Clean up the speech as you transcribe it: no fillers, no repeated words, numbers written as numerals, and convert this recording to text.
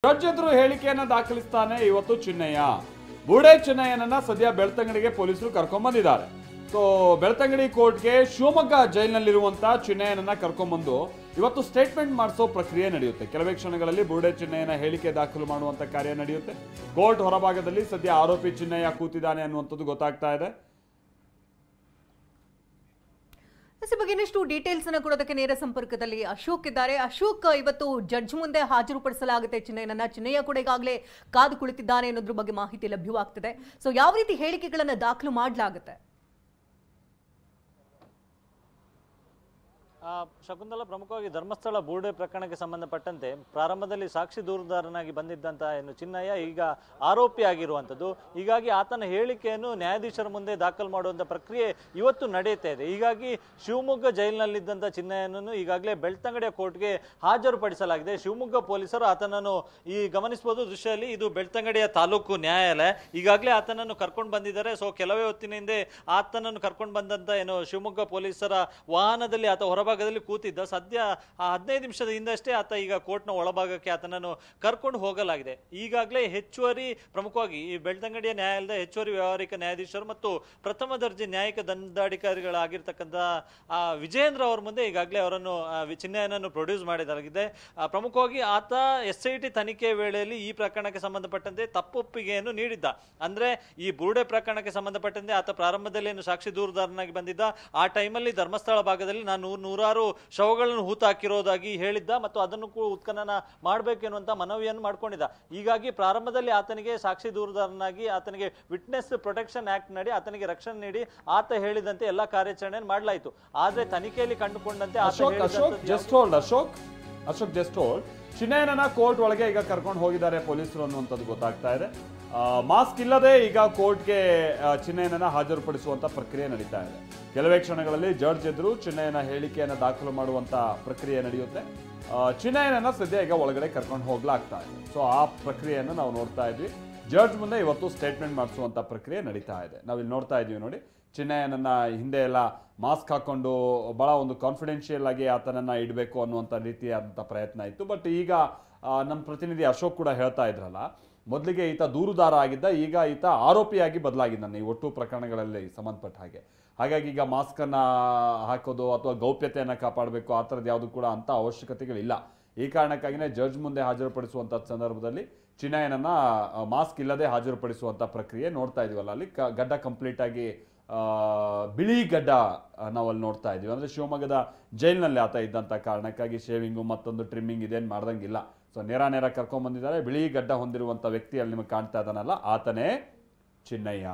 Judge ಎದುರು ಹೇಳಿಕೆಯನ್ನ ದಾಖಲಿಸ್ತಾನೆ ಇವತ್ತು ಚಿನ್ನಯ್ಯ. ಬೂಡೆ ಚಿನ್ನಯ್ಯನನ್ನ ಸದ್ಯ ಬೆಳ್ತಂಗಡಿಗೆ ಪೊಲೀಸರು ಕರ್ಕೊಂಡ್ ಬಂದಿದ್ದಾರೆ. ಸೊ ಬೆಳ್ತಂಗಡಿ ಕೋರ್ಟ್ಗೆ ಶಿವಮೊಗ್ಗ ಜೈಲಿನಲ್ಲಿರುವಂತ ಚಿನ್ನಯ್ಯನನ್ನ ಕರ್ಕೊಂಡ್ಬಂದು ಇವತ್ತು ಸ್ಟೇಟ್ಮೆಂಟ್ ಮಾಡಿಸೋ ಪ್ರಕ್ರಿಯೆ ನಡೆಯುತ್ತೆ. ಕೆಲವೇ ಕ್ಷಣಗಳಲ್ಲಿ ಬೂಡೆ ಚಿನ್ನಯ್ಯನ ಹೇಳಿಕೆ ದಾಖಲು ಮಾಡುವಂತ ಕಾರ್ಯ ನಡೆಯುತ್ತೆ. ಕೋರ್ಟ್ ಹೊರಭಾಗದಲ್ಲಿ ಸದ್ಯ ಆರೋಪಿ ಚಿನ್ನಯ್ಯ ಕೂತಿದ್ದಾನೆ ಅನ್ನುವಂಥದ್ದು ಗೊತ್ತಾಗ್ತಾ ಇದೆ. ಈ ಬಗ್ಗೆ ಇನ್ನಷ್ಟು ಡೀಟೇಲ್ಸ್ ಅನ್ನು ಕೊಡೋದಕ್ಕೆ ನೇರ ಸಂಪರ್ಕದಲ್ಲಿ ಅಶೋಕ್ ಇದ್ದಾರೆ. ಅಶೋಕ್, ಇವತ್ತು ಜಡ್ಜ್ ಮುಂದೆ ಹಾಜರುಪಡಿಸಲಾಗುತ್ತೆ ಚಿನ್ನಯ್ಯನನ್ನ. ಚಿನ್ನಯ್ಯ ಕೂಡ ಈಗಾಗಲೇ ಕಾದು ಕುಳಿತಿದ್ದಾನೆ ಅನ್ನೋದ್ರ ಬಗ್ಗೆ ಮಾಹಿತಿ ಲಭ್ಯವಾಗ್ತಿದೆ. ಸೊ ಯಾವ ರೀತಿ ಹೇಳಿಕೆಗಳನ್ನ ದಾಖಲು ಮಾಡಲಾಗುತ್ತೆ? ಶಕುಂತಲಾ, ಪ್ರಮುಖವಾಗಿ ಧರ್ಮಸ್ಥಳ ಬೂಡೆ ಪ್ರಕರಣಕ್ಕೆ ಸಂಬಂಧಪಟ್ಟಂತೆ ಪ್ರಾರಂಭದಲ್ಲಿ ಸಾಕ್ಷಿ ದೂರುದಾರನಾಗಿ ಬಂದಿದ್ದಂತ ಏನು ಚಿನ್ನಯ್ಯ ಈಗ ಆರೋಪಿ ಆಗಿರುವಂಥದ್ದು. ಹೀಗಾಗಿ ಆತನ ಹೇಳಿಕೆಯನ್ನು ನ್ಯಾಯಾಧೀಶರ ಮುಂದೆ ದಾಖಲು ಮಾಡುವಂಥ ಪ್ರಕ್ರಿಯೆ ಇವತ್ತು ನಡೆಯುತ್ತಾ ಇದೆ. ಹೀಗಾಗಿ ಶಿವಮೊಗ್ಗ ಜೈಲಿನಲ್ಲಿದ್ದಂಥ ಚಿನ್ನಯ್ಯನನ್ನು ಈಗಾಗಲೇ ಬೆಳ್ತಂಗಡಿಯ ಕೋರ್ಟ್ಗೆ ಹಾಜರುಪಡಿಸಲಾಗಿದೆ. ಶಿವಮೊಗ್ಗ ಪೊಲೀಸರು ಆತನನ್ನು ಗಮನಿಸಬಹುದು ದೃಶ್ಯದಲ್ಲಿ, ಇದು ಬೆಳ್ತಂಗಡಿಯ ತಾಲೂಕು ನ್ಯಾಯಾಲಯ. ಈಗಾಗಲೇ ಆತನನ್ನು ಕರ್ಕೊಂಡು ಬಂದಿದ್ದಾರೆ. ಸೊ ಕೆಲವೇ ಹೊತ್ತಿನ ಹಿಂದೆ ಆತನನ್ನು ಕರ್ಕೊಂಡು ಬಂದಂತ ಏನು ಶಿವಮೊಗ್ಗ ಪೊಲೀಸರ ವಾಹನದಲ್ಲಿ ಆತ ಹೊರಭಾಗದಲ್ಲಿ ಕೂತಿದ್ದ. ಸದ್ಯ 15 ನಿಮಿಷದ ಹಿಂದಷ್ಟೇ ಆತ ಈಗ ಕೋರ್ಟ್ನ ಒಳಭಾಗಕ್ಕೆ ಆತನನ್ನು ಕರ್ಕೊಂಡು ಹೋಗಲಾಗಿದೆ. ಈಗಾಗಲೇ ಹೆಚ್ಚುವರಿ, ಪ್ರಮುಖವಾಗಿ ಈ ಬೆಳ್ತಂಗಡಿಯ ನ್ಯಾಯಾಲಯದ ಹೆಚ್ಚುವರಿ ವ್ಯವಹಾರಿಕ ನ್ಯಾಯಾಧೀಶರು ಮತ್ತು ಪ್ರಥಮ ದರ್ಜೆ ನ್ಯಾಯಿಕ ದಂಡಾಧಿಕಾರಿಗಳಾಗಿರ್ತಕ್ಕಂಥ ವಿಜೇಂದ್ರ ಅವರ ಮುಂದೆ ಈಗಾಗಲೇ ಅವರನ್ನು ಚಿನ್ನಯ್ಯನನ್ನು ಪ್ರೊಡ್ಯೂಸ್ ಮಾಡಲಾಗಿದೆ. ಪ್ರಮುಖವಾಗಿ ಆತ SIT ತನಿಖೆ ವೇಳೆಯಲ್ಲಿ ಈ ಪ್ರಕರಣಕ್ಕೆ ಸಂಬಂಧಪಟ್ಟಂತೆ ತಪ್ಪೊಪ್ಪಿಗೆಯನ್ನು ನೀಡಿದ್ದ. ಅಂದ್ರೆ ಈ ಬೂಡೆ ಪ್ರಕರಣಕ್ಕೆ ಸಂಬಂಧಪಟ್ಟಂತೆ ಆತ ಪ್ರಾರಂಭದಲ್ಲಿ ಏನು ಸಾಕ್ಷಿ ದೂರುದಾರನಾಗಿ ಬಂದಿದ್ದ, ಆ ಟೈಮಲ್ಲಿ ಧರ್ಮಸ್ಥಳ ಭಾಗದಲ್ಲಿ ನಾನು ನೂರಾರು ಶವಗಳನ್ನು ಹೂತಾಕಿರೋದಾಗಿ ಹೇಳಿದ್ದ ಮತ್ತು ಅದನ್ನು ಕೂಡ ಉತ್ಖನನ ಮಾಡಬೇಕೆನ್ನುವಂತ ಮನವಿಯನ್ನು ಮಾಡ್ಕೊಂಡಿದ್ದ. ಹೀಗಾಗಿ ಪ್ರಾರಂಭದಲ್ಲಿ ಆತನಿಗೆ ಸಾಕ್ಷಿ ದೂರುದಾರನಾಗಿ ಆತನಿಗೆ ವಿಟ್ನೆಸ್ ಪ್ರೊಟೆಕ್ಷನ್ ಆಕ್ಟ್ ನಡಿ ಆತನಿಗೆ ರಕ್ಷಣೆ ನೀಡಿ ಆತ ಹೇಳಿದಂತೆ ಎಲ್ಲಾ ಕಾರ್ಯಾಚರಣೆ ಮಾಡಲಾಯಿತು. ಆದ್ರೆ ತನಿಖೆಯಲ್ಲಿ ಕಂಡುಕೊಂಡಂತೆ ಅಶೋಕ್ ಚಿನ್ನಯ್ಯನನ್ನ ಕೋರ್ಟ್ ಒಳಗೆ ಈಗ ಕರ್ಕೊಂಡು ಹೋಗಿದ್ದಾರೆ ಪೊಲೀಸರು ಅನ್ನುವಂಥದ್ದು ಗೊತ್ತಾಗ್ತಾ ಇದೆ. ಮಾಸ್ಕ್ ಇಲ್ಲದೆ ಈಗ ಕೋರ್ಟ್ಗೆ ಚಿನ್ನಯ್ಯನನ್ನ ಹಾಜರುಪಡಿಸುವಂತ ಪ್ರಕ್ರಿಯೆ ನಡೀತಾ ಇದೆ. ಕೆಲವೇ ಕ್ಷಣಗಳಲ್ಲಿ ಜಡ್ಜ್ ಎದುರು ಚಿನ್ನಯ್ಯನ ಹೇಳಿಕೆಯನ್ನು ದಾಖಲು ಮಾಡುವಂತ ಪ್ರಕ್ರಿಯೆ ನಡೆಯುತ್ತೆ. ಚಿನ್ನಯ್ಯನನ್ನ ಸದ್ಯ ಈಗ ಒಳಗಡೆ ಕರ್ಕೊಂಡು ಹೋಗ್ಲಾಗ್ತಾ ಇದೆ. ಸೊ ಆ ಪ್ರಕ್ರಿಯೆಯನ್ನು ನಾವು ನೋಡ್ತಾ ಇದ್ವಿ. ಜಡ್ಜ್ ಮುಂದೆ ಇವತ್ತು ಸ್ಟೇಟ್ಮೆಂಟ್ ಮಾಡಿಸುವಂತ ಪ್ರಕ್ರಿಯೆ ನಡೀತಾ ಇದೆ. ನಾವಿಲ್ಲಿ ನೋಡ್ತಾ ಇದೀವಿ ನೋಡಿ, ಚಿನ್ನಯ್ಯನನ್ನ ಹಿಂದೆ ಎಲ್ಲ ಮಾಸ್ಕ್ ಹಾಕೊಂಡು ಬಹಳ ಒಂದು ಕಾನ್ಫಿಡೆನ್ಷಿಯಲ್ ಆಗಿ ಆತನನ್ನ ಇಡಬೇಕು ಅನ್ನುವಂಥ ರೀತಿಯಾದಂಥ ಪ್ರಯತ್ನ ಇತ್ತು. ಬಟ್ ಈಗ ನಮ್ಮ ಪ್ರತಿನಿಧಿ ಅಶೋಕ್ ಕೂಡ ಹೇಳ್ತಾ ಇದ್ರಲ್ಲ, ಮೊದಲಿಗೆ ಈತ ದೂರುದಾರ ಆಗಿದ್ದ, ಈಗ ಈತ ಆರೋಪಿಯಾಗಿ ಬದಲಾಗಿದ್ದಾನೆ ಈ ಒಟ್ಟು ಪ್ರಕರಣಗಳಲ್ಲಿ ಸಂಬಂಧಪಟ್ಟ ಹಾಗೆ. ಹಾಗಾಗಿ ಈಗ ಮಾಸ್ಕನ್ನ ಹಾಕೋದು ಅಥವಾ ಗೌಪ್ಯತೆಯನ್ನು ಕಾಪಾಡಬೇಕು ಆ ಥರದ್ದು ಯಾವುದು ಕೂಡ ಅಂಥ ಅವಶ್ಯಕತೆಗಳಿಲ್ಲ. ಈ ಕಾರಣಕ್ಕಾಗಿಯೇ ಜಡ್ಜ್ ಮುಂದೆ ಹಾಜರುಪಡಿಸುವಂಥ ಸಂದರ್ಭದಲ್ಲಿ ಚಿನ್ನಯ್ಯನನ್ನ ಮಾಸ್ಕ್ ಇಲ್ಲದೆ ಹಾಜರುಪಡಿಸುವಂಥ ಪ್ರಕ್ರಿಯೆ ನೋಡ್ತಾ ಇದೀವಲ್ಲ. ಅಲ್ಲಿ ಗಡ್ಡ ಕಂಪ್ಲೀಟ್ ಆಗಿ ಬಿಳಿ ಗಡ್ಡ ನಾವಲ್ಲಿ ನೋಡ್ತಾ ಇದೀವಿ. ಅಂದರೆ ಶಿವಮೊಗ್ಗದ ಜೈಲಿನಲ್ಲಿ ಆತ ಇದ್ದಂಥ ಕಾರಣಕ್ಕಾಗಿ ಶೇವಿಂಗು ಮತ್ತೊಂದು ಟ್ರಿಮ್ಮಿಂಗ್ ಇದೇನು ಮಾಡ್ದಂಗಿಲ್ಲ. ಸೊ ನೇರ ಕರ್ಕೊಂಡ್ಬಂದಿದ್ದಾರೆ. ಬಿಳಿ ಗಡ್ಡ ಹೊಂದಿರುವಂಥ ವ್ಯಕ್ತಿ ಅಲ್ಲಿ ನಿಮಗೆ ಕಾಣ್ತಾ ಇದ್ದಾನಲ್ಲ, ಆತನೇ ಚಿನ್ನಯ್ಯ.